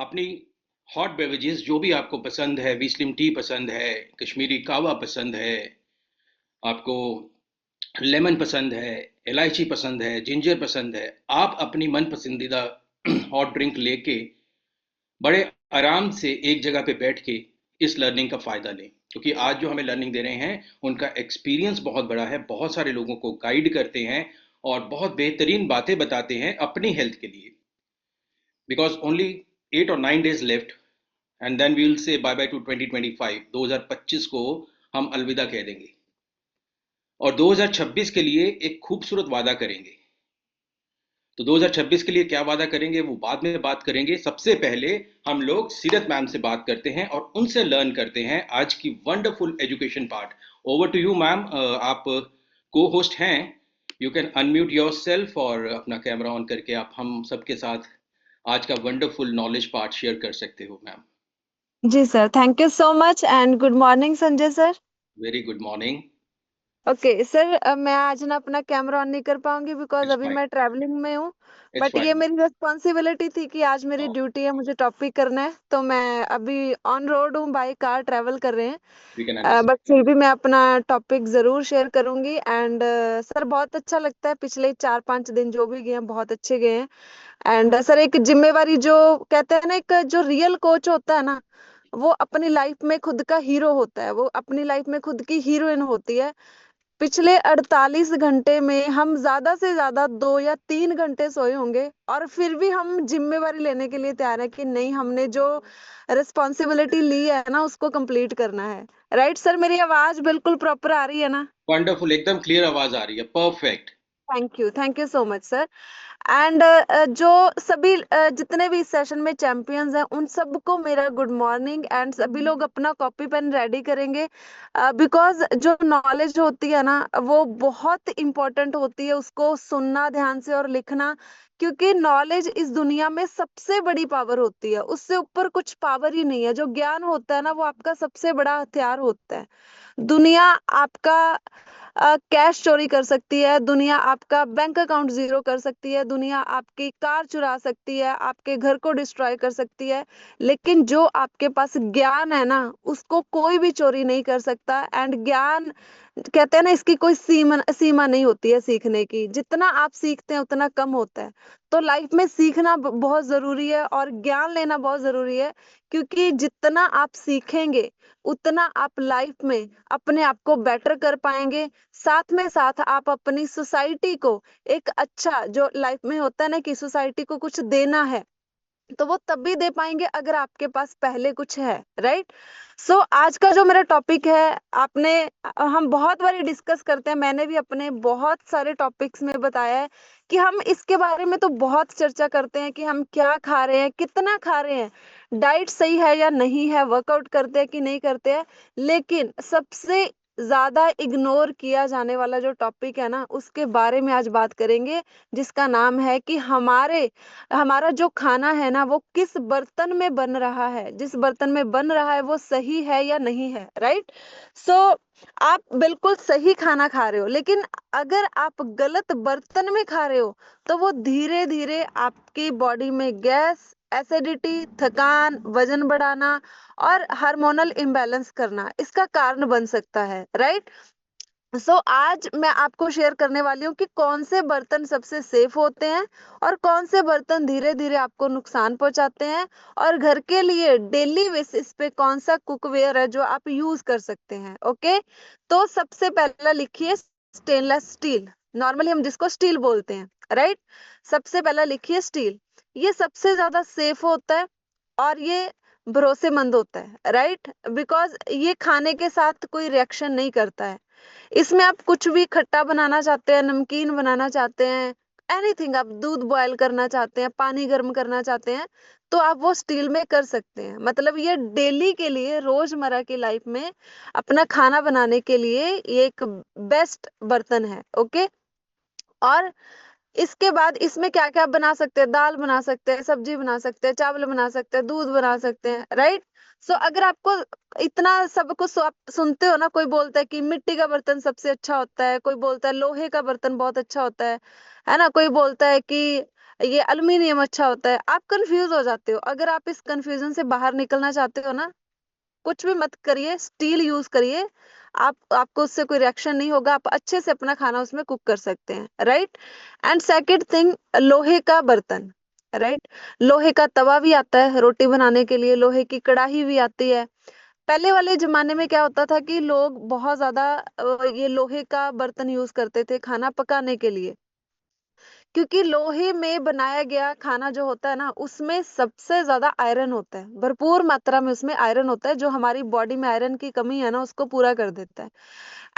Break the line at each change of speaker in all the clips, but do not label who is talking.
अपनी hot beverages जो भी आपको पसंद है, विस्लिम टी पसंद है, कश्मीरी कावा पसंद है, आपको लेमन पसंद है, इलायची पसंद है, जिंजर पसंद है, आप अपनी मन पसंदीदा हॉट ड्रिंक लेके बड़े आराम से एक जगह पे बैठ के इस लर्निंग का फ़ायदा लें, क्योंकि आज जो हमें लर्निंग दे रहे हैं उनका एक्सपीरियंस बहुत बड़ा है, बहुत सारे लोगों को गाइड करते हैं और बहुत बेहतरीन बातें बताते हैं अपनी हेल्थ के लिए। बिकॉज ओनली 8 और 9 days left and then we will say bye bye to 2025। 2025 को हम अलविदा कह देंगे और 2026 के लिए एक खूबसूरत वादा करेंगे। तो 2026 के लिए क्या वादा करेंगे वो बाद में बात करेंगे। सबसे पहले हम लोग सीरत मैम से बात करते हैं और उनसे लर्न करते हैं आज की wonderful education part. Over to you ma'am, आप को होस्ट हैं। You can unmute yourself और अपना कैमरा ऑन करके आप हम सबके साथ आज का वंडरफुल नॉलेज पार्ट शेयर कर सकते हो मैम।
जी sir, thank you so much and good morning Sanjay sir.
Very good morning.
Okay sir, मैं आज ना अपना कैमरा ऑन नहीं कर पाऊंगी बिकॉज
इट्स
अभी
फाइन।
मैं ट्रैवलिंग में हूँ।
इट्स
बट ये
फाइन।
मेरी रिस्पॉन्सिबिलिटी थी कि आज मेरी ड्यूटी है, मुझे टॉपिक करना है, तो मैं अभी ऑन रोड हूँ, बाई कार ट्रैवल कर रहे
वी कैन
हैं। But
understand.
फिर भी मैं अपना टॉपिक जरूर शेयर करूंगी। एंड सर बहुत अच्छा लगता है, पिछले 4-5 दिन जो भी गए हैं बहुत अच्छे गए हैं। एंड सर एक जिम्मेवारी जो कहते हैं ना, एक जो रियल कोच होता है ना, वो अपनी लाइफ में खुद का हीरो होता है, वो अपनी लाइफ में खुद की हीरोइन होती है। पिछले 48 घंटे में हम ज्यादा से ज्यादा 2 या 3 घंटे सोए होंगे, और फिर भी हम जिम्मेवारी लेने के लिए तैयार है कि नहीं, हमने जो रिस्पॉन्सिबिलिटी ली है ना उसको कंप्लीट करना है। राइट सर, मेरी आवाज बिल्कुल प्रॉपर आ रही है ना?
वंडरफुल, एकदम क्लियर आवाज आ रही है, perfect.
Thank you so much sir. And जो सभी जितने भी इस सेशन में चैंपियंस हैं उन सबको मेरा गुड मॉर्निंग। एंड सभी लोग अपना कॉपी पेन रेडी करेंगे, बिकॉज जो नॉलेज होती है ना वो बहुत इंपॉर्टेंट होती है, उसको सुनना ध्यान से और लिखना। क्योंकि नॉलेज इस दुनिया में सबसे बड़ी पावर होती है, उससे ऊपर कुछ पावर ही नहीं है। जो ज्ञान होता है ना वो आपका सबसे बड़ा हथियार होता है। दुनिया आपका कैश चोरी कर सकती है, दुनिया आपका बैंक अकाउंट जीरो कर सकती है, दुनिया आपकी कार चुरा सकती है, आपके घर को डिस्ट्रॉय कर सकती है, लेकिन जो आपके पास ज्ञान है ना उसको कोई भी चोरी नहीं कर सकता। एंड ज्ञान कहते हैं ना, इसकी कोई सीमा सीमा नहीं होती है सीखने की, जितना आप सीखते हैं उतना कम होता है। तो लाइफ में सीखना बहुत जरूरी है और ज्ञान लेना बहुत जरूरी है। क्योंकि जितना आप सीखेंगे उतना आप लाइफ में अपने आप को बेटर कर पाएंगे। साथ में साथ आप अपनी सोसाइटी को एक अच्छा, जो लाइफ में होता है ना कि सोसाइटी को कुछ देना है, तो वो तभी दे पाएंगे अगर आपके पास पहले कुछ है। राइट। सो आज का जो मेरा टॉपिक है, आपने हम बहुत बारी डिस्कस करते हैं, मैंने भी अपने बहुत सारे टॉपिक्स में बताया है कि हम इसके बारे में तो बहुत चर्चा करते हैं कि हम क्या खा रहे हैं, कितना खा रहे हैं, डाइट सही है या नहीं है, वर्कआउट करते हैं कि नहीं करते हैं। लेकिन सबसे ज्यादा इग्नोर किया जाने वाला जो टॉपिक है ना उसके बारे में आज बात करेंगे, जिसका नाम है कि हमारा जो खाना है ना वो किस बर्तन में बन रहा है, जिस बर्तन में बन रहा है वो सही है या नहीं है। राइट। सो आप बिल्कुल सही खाना खा रहे हो, लेकिन अगर आप गलत बर्तन में खा रहे हो तो वो धीरे धीरे आपकी बॉडी में गैस, एसिडिटी, थकान, वजन बढ़ाना और हार्मोनल इम्बैलेंस करना इसका कारण बन सकता है। राइट। आज मैं आपको शेयर करने वाली हूँ कि कौन से बर्तन सबसे सेफ होते हैं और कौन से बर्तन धीरे धीरे आपको नुकसान पहुंचाते हैं, और घर के लिए डेली बेसिस पे कौन सा कुकवेयर है जो आप यूज कर सकते हैं। ओके। तो सबसे पहला लिखिए स्टेनलेस स्टील, नॉर्मली हम जिसको स्टील बोलते हैं। राइट। सबसे पहला लिखिए स्टील, ये सबसे ज्यादा सेफ होता है और ये भरोसेमंद होता है। राइट। बिकॉज ये खाने के साथ कोई रिएक्शन नहीं करता है। इसमें आप कुछ भी खट्टा बनाना चाहते हैं, नमकीन बनाना चाहते हैं, एनीथिंग, आप दूध बॉयल करना चाहते हैं, पानी गर्म करना चाहते हैं, तो आप वो स्टील में कर सकते हैं। मतलब ये डेली के लिए, रोजमर्रा की लाइफ में अपना खाना बनाने के लिए ये एक बेस्ट बर्तन है। ओके। और इसके बाद इसमें क्या क्या बना सकते हैं, दाल बना सकते हैं, सब्जी बना सकते हैं, चावल बना सकते हैं, दूध बना सकते हैं। राइट। अगर आपको इतना सब कुछ आप सुनते हो ना, कोई बोलता है कि मिट्टी का बर्तन सबसे अच्छा होता है, कोई बोलता है लोहे का बर्तन बहुत अच्छा होता है ना, कोई बोलता है कि ये एल्युमिनियम अच्छा होता है, आप कंफ्यूज हो जाते हो। अगर आप इस कंफ्यूजन से बाहर निकलना चाहते हो ना, कुछ भी मत करिए, स्टील यूज करिए। आपको उससे कोई रिएक्शन नहीं होगा, आप अच्छे से अपना खाना उसमें कुक कर सकते हैं, राइट। एंड सेकंड थिंग, लोहे का बर्तन, राइट। लोहे का तवा भी आता है रोटी बनाने के लिए, लोहे की कढ़ाई भी आती है। पहले वाले जमाने में क्या होता था कि लोग बहुत ज्यादा ये लोहे का बर्तन यूज करते थे खाना पकाने के लिए, क्योंकि लोहे में बनाया गया खाना जो होता है ना, उसमें सबसे ज्यादा आयरन होता है, भरपूर मात्रा में उसमें आयरन होता है, जो हमारी बॉडी में आयरन की कमी है ना, उसको पूरा कर देता है।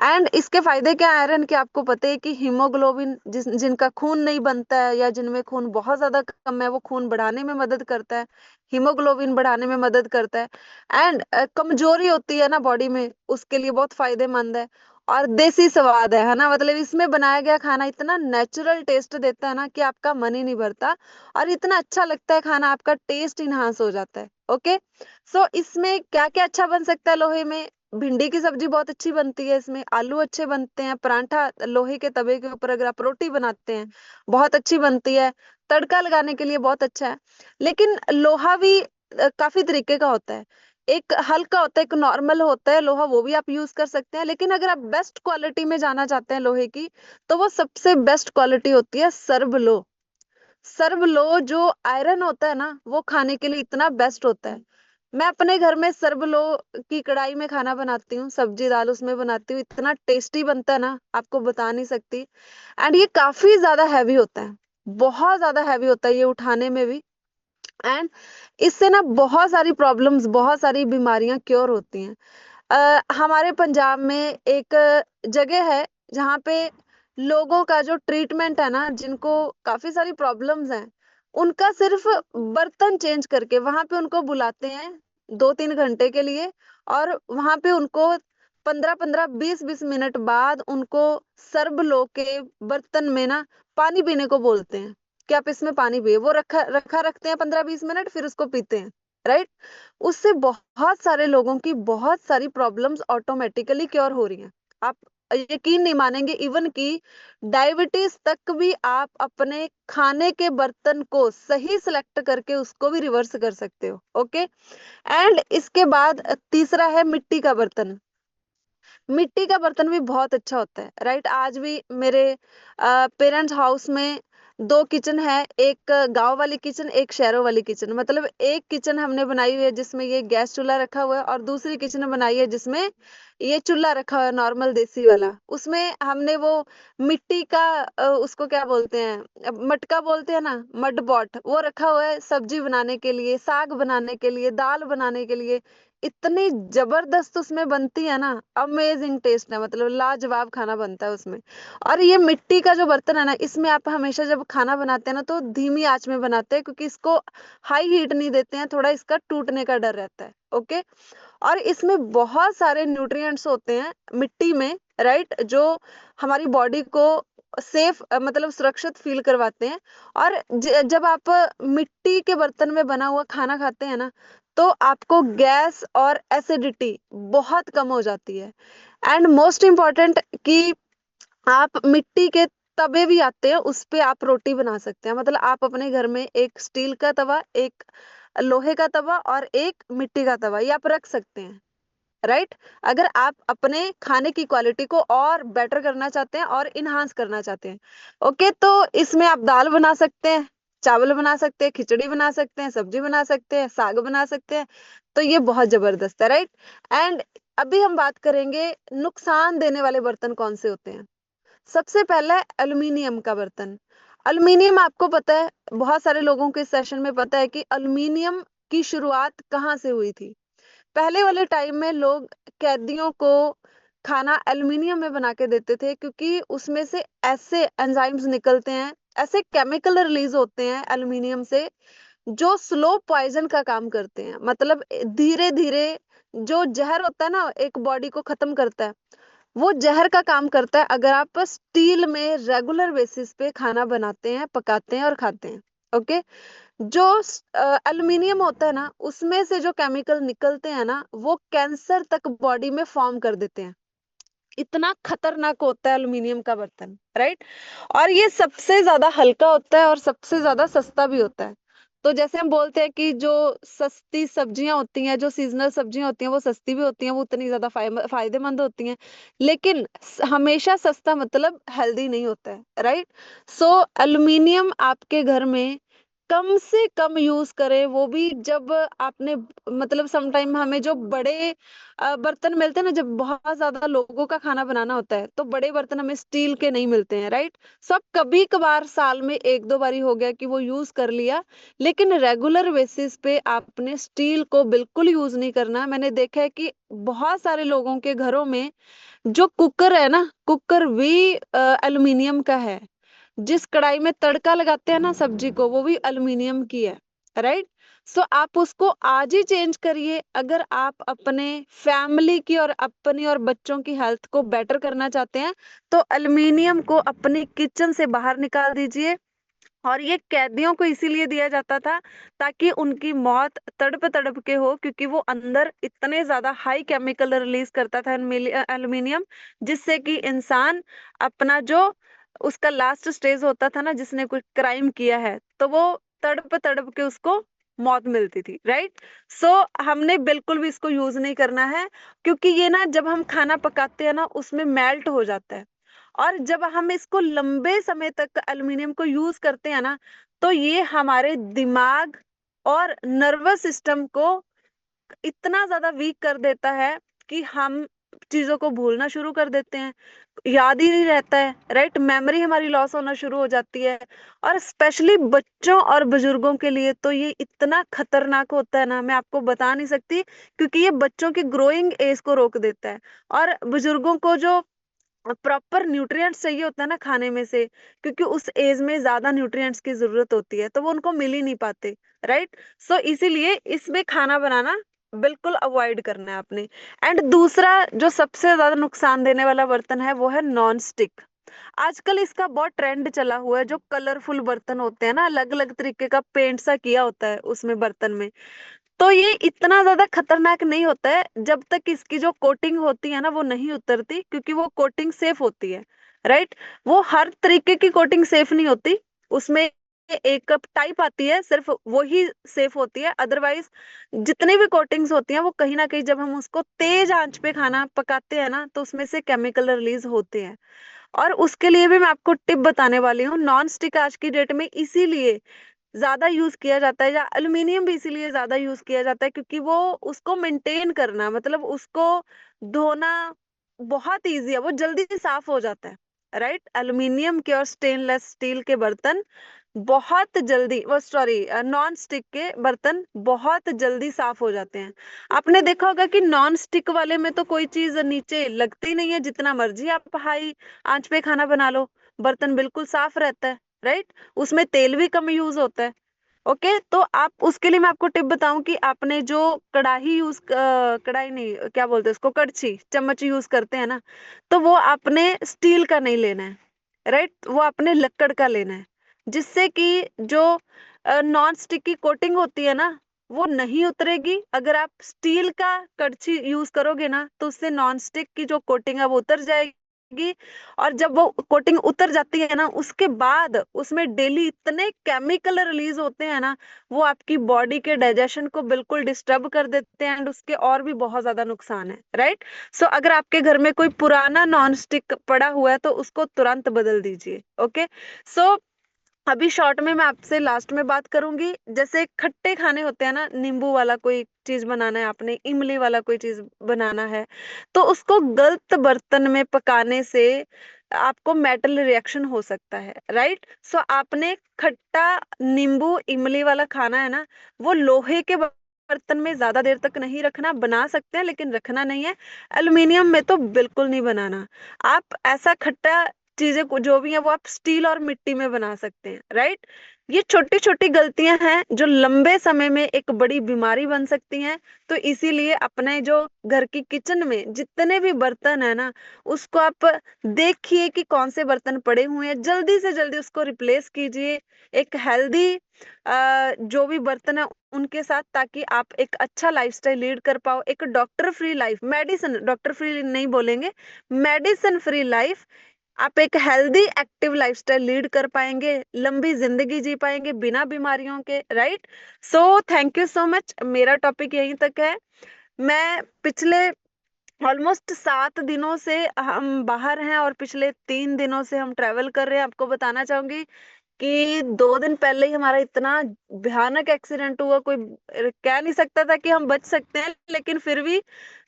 एंड इसके फायदे क्या, आयरन के आपको पता है कि हीमोग्लोबिन, जिनका खून नहीं बनता है या जिनमें खून बहुत ज्यादा कम है, वो खून बढ़ाने में मदद करता है, हीमोग्लोबिन बढ़ाने में मदद करता है। एंड कमजोरी होती है ना बॉडी में, उसके लिए बहुत फायदेमंद है। और देसी स्वाद है ना, मतलब इसमें बनाया गया खाना इतना नेचुरल टेस्ट देता है ना कि आपका मन ही नहीं भरता, और इतना अच्छा लगता है खाना, आपका टेस्ट इनहांस हो जाता है। ओके, सो इसमें क्या क्या अच्छा बन सकता है लोहे में, भिंडी की सब्जी बहुत अच्छी बनती है इसमें, आलू अच्छे बनते हैं, परांठा लोहे के तवे के ऊपर अगर आप रोटी बनाते हैं बहुत अच्छी बनती है, तड़का लगाने के लिए बहुत अच्छा है। लेकिन लोहा भी काफी तरीके का होता है, एक हल्का होता है, एक नॉर्मल होता है लोहा, वो भी आप यूज कर सकते हैं। लेकिन अगर आप बेस्ट क्वालिटी में जाना चाहते हैं लोहे की, तो वो सबसे बेस्ट क्वालिटी होती है सर्व लो। सर्व लो जो आयरन होता है ना, वो खाने के लिए इतना बेस्ट होता है। मैं अपने घर में सर्व लो की कढ़ाई में खाना बनाती हूँ, सब्जी दाल उसमें बनाती हूँ, इतना टेस्टी बनता है ना, आपको बता नहीं सकती। एंड ये काफी ज्यादा हैवी होता है, बहुत ज्यादा हैवी होता है ये उठाने में भी। एंड इससे ना बहुत सारी प्रॉब्लम्स, बहुत सारी बीमारियां क्योर होती हैं। हमारे पंजाब में एक जगह है जहाँ पे लोगों का जो ट्रीटमेंट है ना, जिनको काफी सारी प्रॉब्लम्स हैं, उनका सिर्फ बर्तन चेंज करके वहां पे उनको बुलाते हैं 2-3 घंटे के लिए, और वहां पे उनको 15-15 20-20 मिनट बाद उनको सर्व लो के बर्तन में ना पानी पीने को बोलते हैं कि आप इसमें पानी पिए। वो रखा रखा रखते हैं 15-20 मिनट, फिर उसको पीते हैं, राइट। उससे बहुत सारे लोगों की बहुत सारी प्रॉब्लम्स ऑटोमेटिकली क्योर हो रही हैं। आप यकीन नहीं मानेंगे, इवन कि डायबिटीज तक भी आप अपने खाने के बर्तन को सही सिलेक्ट करके उसको भी रिवर्स कर सकते हो। ओके, एंड इसके बाद तीसरा है मिट्टी का बर्तन। मिट्टी का बर्तन भी बहुत अच्छा होता है, राइट। आज भी मेरे पेरेंट्स हाउस में दो किचन है, एक गांव वाली किचन, एक शहरों वाली किचन। मतलब एक किचन हमने बनाई हुई है जिसमें ये गैस चूल्हा रखा हुआ है, और दूसरी किचन बनाई है जिसमें ये चूल्हा रखा हुआ है नॉर्मल देसी वाला। उसमें हमने वो मिट्टी का उसको क्या बोलते हैं, मटका बोलते हैं ना, मड पॉट, वो रखा हुआ है सब्जी बनाने के लिए, साग बनाने के लिए, दाल बनाने के लिए। इतनी जबरदस्त उसमें बनती है ना, अमेजिंग टेस्ट है, मतलब लाजवाब खाना बनता है उसमें। और ये मिट्टी का जो बर्तन है ना, इसमें आप हमेशा जब खाना बनाते हैं ना, तो धीमी आंच में बनाते हैं, क्योंकि इसको हाई हीट नहीं देते हैं, थोड़ा इसका टूटने का डर रहता है। ओके, और इसमें बहुत सारे न्यूट्रिएंट्स होते हैं मिट्टी में, राइट, जो हमारी बॉडी को सेफ, मतलब सुरक्षित फील करवाते हैं। और जब आप मिट्टी के बर्तन में बना हुआ खाना खाते हैं ना, तो आपको गैस और एसिडिटी बहुत कम हो जाती है। एंड मोस्ट इम्पॉर्टेंट कि आप मिट्टी के तवे भी आते हैं, उस पे आप रोटी बना सकते हैं। मतलब आप अपने घर में एक स्टील का तवा, एक लोहे का तवा और एक मिट्टी का तवा, ये आप रख सकते हैं, राइट। अगर आप अपने खाने की क्वालिटी को और बेटर करना चाहते हैं और इनहांस करना चाहते हैं। ओके, तो इसमें आप दाल बना सकते हैं, चावल बना सकते हैं, खिचड़ी बना सकते हैं, सब्जी बना सकते हैं, साग बना सकते हैं। तो ये बहुत जबरदस्त है, राइट। एंड अभी हम बात करेंगे नुकसान देने वाले बर्तन कौन से होते हैं। सबसे पहला है एल्युमिनियम का बर्तन। एल्युमिनियम, आपको पता है, बहुत सारे लोगों के सेशन में पता है कि एल्युमिनियम की शुरुआत कहाँ से हुई थी। पहले वाले टाइम में लोग कैदियों को खाना एल्युमिनियम में बना के देते थे, क्योंकि उसमें से ऐसे एंजाइम्स निकलते हैं, ऐसे केमिकल रिलीज होते हैं एल्युमिनियम से, जो स्लो पॉइजन का काम करते हैं। मतलब धीरे धीरे जो जहर होता है ना, एक बॉडी को खत्म करता है, वो जहर का काम करता है अगर आप स्टील में रेगुलर बेसिस पे खाना बनाते हैं, पकाते हैं और खाते हैं। ओके, जो एल्युमिनियम होता है ना, उसमें से जो केमिकल निकलते हैं ना, वो कैंसर तक बॉडी में फॉर्म कर देते हैं। इतना खतरनाक होता है एल्युमिनियम का बर्तन, राइट। और ये सबसे ज्यादा हल्का होता है और सबसे ज्यादा सस्ता भी होता है। तो जैसे हम बोलते हैं कि जो सस्ती सब्जियां होती हैं, जो सीजनल सब्जियां होती हैं, वो सस्ती भी होती हैं, वो उतनी ज्यादा फायदेमंद होती हैं। लेकिन हमेशा सस्ता मतलब हेल्दी नहीं होता है, राइट। सो एल्युमिनियम आपके घर में कम से कम यूज करें, वो भी जब आपने मतलब समटाइम हमें जो बड़े बर्तन मिलते हैं ना, जब बहुत ज्यादा लोगों का खाना बनाना होता है, तो बड़े बर्तन हमें स्टील के नहीं मिलते हैं, राइट। सब कभी कभार साल में एक दो बारी हो गया कि वो यूज कर लिया, लेकिन रेगुलर बेसिस पे आपने स्टील को बिल्कुल यूज नहीं करना। मैंने देखा है कि बहुत सारे लोगों के घरों में जो कुकर है ना, कुकर भी एल्युमिनियम का है। जिस कढ़ाई में तड़का लगाते हैं ना सब्जी को, वो भी एल्युमिनियम की है, राइट। सो आप उसको आज ही चेंज करिए। अगर आप अपने फैमिली की और अपनी और बच्चों की हेल्थ को बेटर करना चाहते हैं, तो एल्युमिनियम को अपने किचन से बाहर निकाल दीजिए। और ये कैदियों को इसीलिए दिया जाता था ताकि उनकी मौत तड़प तड़प के हो, क्योंकि वो अंदर इतने ज्यादा हाई केमिकल रिलीज करता था एल्युमिनियम, जिससे कि इंसान अपना जो उसका लास्ट स्टेज होता था ना, जिसने कोई क्राइम किया है, तो वो तड़प तड़प के उसको मौत मिलती थी, राइट। सो हमने बिल्कुल भी इसको यूज नहीं करना है, क्योंकि ये ना जब हम खाना पकाते हैं ना, उसमें मेल्ट हो जाता है। और जब हम इसको लंबे समय तक एल्युमिनियम को यूज करते हैं ना, तो ये हमारे दिमाग और नर्वस सिस्टम को इतना ज्यादा वीक कर देता है कि हम चीजों को भूलना शुरू कर देते हैं, याद ही नहीं रहता है, राइट। मेमोरी हमारी लॉस होना शुरू हो जाती है। और स्पेशली बच्चों और बुजुर्गों के लिए तो ये इतना खतरनाक होता है ना, मैं आपको बता नहीं सकती, क्योंकि ये बच्चों की ग्रोइंग एज को रोक देता है। और बुजुर्गों को जो प्रॉपर न्यूट्रिएंट्स चाहिए होता है ना खाने में से, क्योंकि उस एज में ज्यादा न्यूट्रिएंट्स की जरूरत होती है, तो वो उनको मिल ही नहीं पाते, राइट। सो इसीलिए इसमें खाना बनाना बिल्कुल अवॉइड करना है आपने। एंड दूसरा जो सबसे ज्यादा नुकसान देने वाला बर्तन है, वो है नॉन स्टिक। आजकल इसका बहुत ट्रेंड चला हुआ है, जो कलरफुल बर्तन होते हैं ना, अलग अलग तरीके का पेंट सा किया होता है उसमें बर्तन में। तो ये इतना ज्यादा खतरनाक नहीं होता है जब तक इसकी जो कोटिंग होती है ना, वो नहीं उतरती, क्योंकि वो कोटिंग सेफ होती है, राइट। वो हर तरीके की कोटिंग सेफ नहीं होती, उसमें एक टाइप आती है, सिर्फ वो ही सेफ होती है। अदरवाइज जितनी भी कोटिंग्स होती हैं, वो कहीं ना कहीं जब हम उसको तेज आंच पे खाना पकाते हैं ना, तो उसमें से केमिकल रिलीज होते हैं। और उसके लिए भी मैं आपको टिप बताने वाली हूँ। नॉन स्टिक आज की डेट में इसीलिए ज्यादा यूज किया जाता है, या एल्युमिनियम भी इसीलिए ज्यादा यूज किया जाता है, क्योंकि वो उसको मेंटेन करना, मतलब उसको धोना बहुत इजी है, वो जल्दी साफ हो जाता है, राइट। एल्युमिनियम के और स्टेनलेस स्टील के बर्तन बहुत जल्दी, वो सॉरी, नॉन स्टिक के बर्तन बहुत जल्दी साफ हो जाते हैं। आपने देखा होगा कि नॉन स्टिक वाले में तो कोई चीज नीचे लगती नहीं है, जितना मर्जी आप हाई आंच पे खाना बना लो, बर्तन बिल्कुल साफ रहता है, राइट। उसमें तेल भी कम यूज होता है। ओके, तो आप उसके लिए मैं आपको टिप बताऊं कि आपने जो कढ़ाई नहीं, क्या बोलते हैं उसको, कड़छी चम्मच यूज करते हैं ना, तो वो आपने स्टील का नहीं लेना है, राइट। वो आपने लक्कड़ का लेना है, जिससे कि जो नॉन स्टिक की कोटिंग होती है ना, वो नहीं उतरेगी। अगर आप स्टील का कड़छी यूज करोगे ना, तो उससे नॉन स्टिक की जो कोटिंग है वो उतर जाएगी। और जब वो कोटिंग उतर जाती है ना, उसके बाद उसमें डेली इतने केमिकल रिलीज होते हैं ना, वो आपकी बॉडी के डाइजेशन को बिल्कुल डिस्टर्ब कर देते हैं, एंड उसके और भी बहुत ज्यादा नुकसान है, राइट। सो अगर आपके घर में कोई पुराना नॉन स्टिक पड़ा हुआ है, तो उसको तुरंत बदल दीजिए। ओके, सो अभी शॉर्ट में मैं आपसे लास्ट में बात करूंगी। जैसे खट्टे खाने होते हैं ना, नींबू वाला कोई चीज बनाना है आपने, इमली वाला कोई चीज बनाना है, तो उसको गलत बर्तन में पकाने से आपको मेटल रिएक्शन हो सकता है, राइट। सो आपने खट्टा नींबू इमली वाला खाना है ना, वो लोहे के बर्तन में ज्यादा देर तक नहीं रखना। बना सकते हैं लेकिन रखना नहीं है। एल्युमिनियम में तो बिल्कुल नहीं बनाना। आप ऐसा खट्टा चीजें जो भी है वो आप स्टील और मिट्टी में बना सकते हैं, राइट। ये छोटी छोटी गलतियां हैं जो लंबे समय में एक बड़ी बीमारी बन सकती हैं। तो इसीलिए अपने जो घर की किचन में जितने भी बर्तन है ना, उसको आप देखिए कि कौन से बर्तन पड़े हुए हैं, जल्दी से जल्दी उसको रिप्लेस कीजिए एक हेल्दी जो भी बर्तन है उनके साथ, ताकि आप एक अच्छा लाइफस्टाइल लीड कर पाओ, एक doctor free life, medicine doctor free नहीं बोलेंगे, मेडिसिन फ्री लाइफ, आप एक हेल्दी एक्टिव लाइफस्टाइल लीड कर पाएंगे, लंबी जिंदगी जी पाएंगे बिना बीमारियों के, right. So thank you so much. मेरा टॉपिक यहीं तक है। मैं पिछले ऑलमोस्ट 7 दिनों से हम बाहर हैं और पिछले 3 दिनों से हम ट्रेवल कर रहे हैं। आपको बताना चाहूंगी कि 2 दिन पहले ही हमारा इतना भयानक एक्सीडेंट हुआ, कोई कह नहीं सकता था कि हम बच सकते हैं, लेकिन फिर भी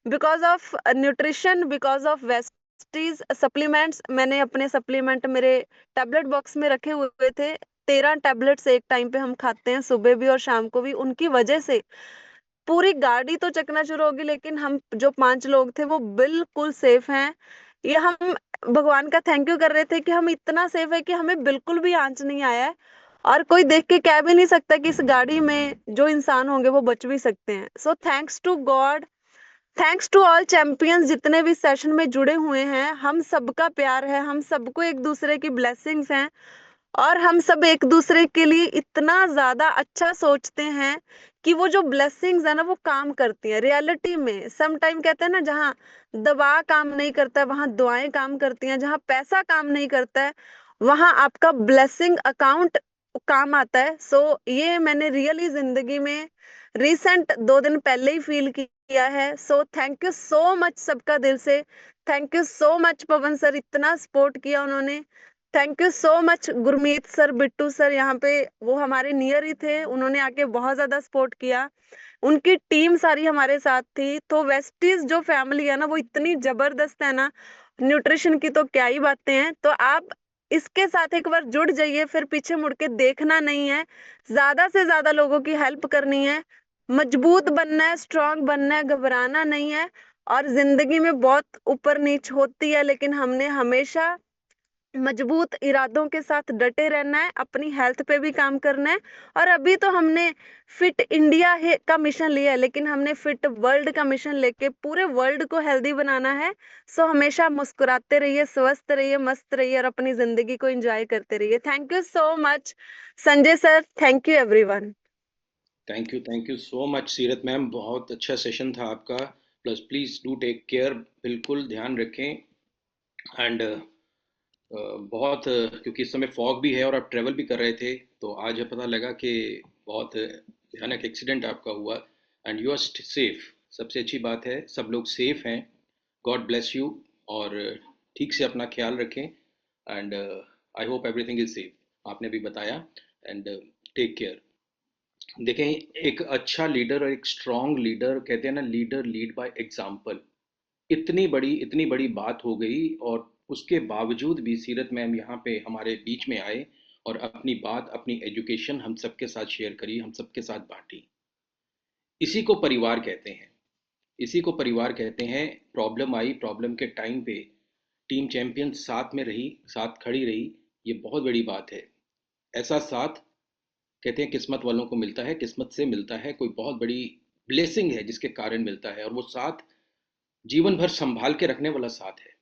because of nutrition, because of Vestige supplements, मैंने अपने सप्लीमेंट मेरे टैबलेट बॉक्स में रखे हुए थे। 13 टैबलेट्स एक टाइम पे हम खाते हैं, सुबह भी और शाम को भी। उनकी वजह से पूरी गाड़ी तो चकनाचूर होगी, लेकिन हम जो 5 लोग थे वो बिल्कुल सेफ हैं। ये हम भगवान का थैंक यू कर रहे थे कि हम इतना सेफ है कि हमें बिल्कुल भी आंच नहीं आया है, और कोई देख के कह भी नहीं सकता कि इस गाड़ी में जो इंसान होंगे वो बच भी सकते हैं। So thanks to God, thanks to all champions जितने भी सेशन में जुड़े हुए हैं। हम सबका प्यार है, हम सबको एक दूसरे की ब्लेसिंग्स हैं, और हम सब एक दूसरे के लिए इतना ज्यादा अच्छा सोचते हैं कि वो जो ब्लेसिंग्स है ना वो काम करती है रियलिटी में। सम टाइम कहते हैं ना, जहाँ दवा काम नहीं करता है वहां दुआएं काम करती हैं, जहाँ पैसा काम नहीं करता है वहां आपका ब्लेसिंग अकाउंट काम आता है। सो ये मैंने रियली जिंदगी में रिसेंट 2 दिन पहले ही फील किया है। So thank you so much सबका दिल से। Thank you so much Pawan sir, इतना सपोर्ट किया उन्होंने। Thank you so much Gurmeet sir, Bittu sir, यहाँ पे वो हमारे नियर ही थे, उन्होंने आके बहुत ज्यादा सपोर्ट किया। उनकी टीम सारी हमारे साथ थी। तो वेस्टीज जो फैमिली है ना वो इतनी जबरदस्त है ना, न्यूट्रिशन की तो क्या ही बातें हैं। तो आप इसके साथ एक बार जुड़ जाइए, फिर पीछे मुड़ के देखना नहीं है, ज्यादा से ज्यादा लोगों की हेल्प करनी है, मजबूत बनना है, स्ट्रांग बनना है, घबराना नहीं है। और जिंदगी में बहुत ऊपर नीच होती है, लेकिन हमने हमेशा मजबूत इरादों के साथ डटे रहना है, अपनी हेल्थ पे भी काम करना है। और अभी तो हमने फिट इंडिया है का मिशन लिया है, लेकिन हमने फिट वर्ल्ड का मिशन लेके पूरे वर्ल्ड को हेल्दी बनाना है। सो हमेशा मुस्कुराते रहिए, स्वस्थ रहिए, मस्त रहिए, और अपनी जिंदगी को एंजॉय करते रहिए। Thank you so much Sanjay sir, thank you everyone.
Thank you so much Seerat ma'am, बहुत अच्छा सेशन था आपका। Plus please do take care, बिल्कुल ध्यान रखें। एंड बहुत क्योंकि इस समय फॉग भी है और आप ट्रैवल भी कर रहे थे, तो आज पता लगा कि बहुत भयानक एक्सीडेंट आपका हुआ। एंड यू आर सेफ, सबसे अच्छी बात है, सब लोग सेफ हैं। God bless you. और ठीक से अपना ख्याल रखें। And I hope everything is safe, आपने भी बताया। And take care. देखें, एक अच्छा लीडर और एक स्ट्रांग लीडर, कहते हैं ना, लीडर लीड बाय एग्जाम्पल। इतनी बड़ी बात हो गई, और उसके बावजूद भी सीरत मैम यहाँ पे हमारे बीच में आए और अपनी बात, अपनी एजुकेशन हम सबके साथ शेयर करी, हम सबके साथ बांटी। इसी को परिवार कहते हैं, इसी को परिवार कहते हैं। प्रॉब्लम आई, प्रॉब्लम के टाइम पे टीम चैंपियन साथ में रही, साथ खड़ी रही। ये बहुत बड़ी बात है। ऐसा साथ, कहते हैं, किस्मत वालों को मिलता है, किस्मत से मिलता है, कोई बहुत बड़ी ब्लेसिंग है जिसके कारण मिलता है, और वो साथ जीवन भर संभाल के रखने वाला साथ है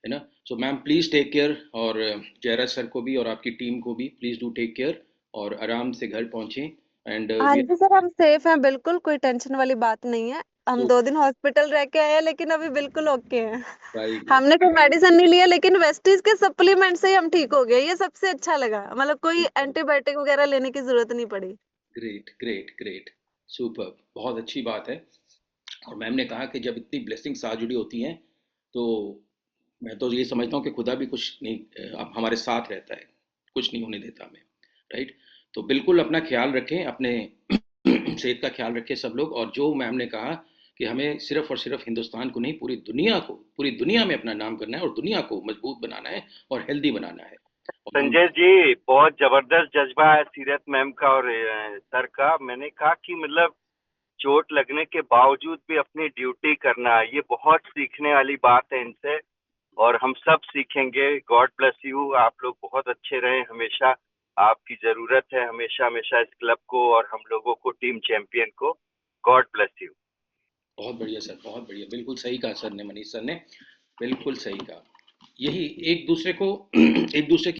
ना। So ma'am please take care, और जयराज सर को भी और आपकी टीम को भी प्लीज़ डू टेक केयर, और आराम से घर पहुँचें। एंड
हाँ
वी
जी सर, हम सेफ हैं, बिल्कुल कोई टेंशन वाली बात नहीं है। हम
तो
2 दिन हॉस्पिटल रह के आए हैं, लेकिन अभी बिल्कुल ओके हैं।
Very good.
हमने कोई मेडिसिन नहीं लिया, लेकिन वेस्टीज के सप्लीमेंट से ही हम ठीक हो गए, ये सबसे अच्छा लगा। मतलब कोई एंटीबायोटिक वगैरह लेने की जरूरत नहीं पड़ी।
ग्रेट ग्रेट ग्रेट, सुपर, बहुत अच्छी बात है। और मैम ने कहा कि जब इतनी ब्लेसिंग्स साथ जुड़ी होती हैं, तो मैं तो ये समझता हूँ कि खुदा भी कुछ नहीं, अब हमारे साथ रहता है, कुछ नहीं होने देता हमें, राइट। तो बिल्कुल अपना ख्याल रखें, अपने सेहत का ख्याल रखें सब लोग। और जो मैम ने कहा कि हमें सिर्फ और सिर्फ हिंदुस्तान को नहीं, पूरी दुनिया को, पूरी दुनिया में अपना नाम करना है, और दुनिया को मजबूत बनाना है और हेल्दी बनाना है। और हम
संजय जी, बहुत जबरदस्त जज्बा है सीरत मैम का और सर का। मैंने कहा कि मतलब चोट लगने के बावजूद भी अपनी ड्यूटी करना, ये बहुत सीखने वाली बात है इनसे, और हम सब सीखेंगे। गॉड ब्लेस यू, आप लोग बहुत अच्छे रहें हमेशा। आपकी जरूरत है हमेशा हमेशा इस क्लब को और हम लोगों को, टीम चैंपियन को। God bless you.
बहुत बढ़िया सर, बहुत बढ़िया, बिल्कुल सही कहा सर ने, मनीष सर ने बिल्कुल सही कहा। यही एक दूसरे को एक दूसरे की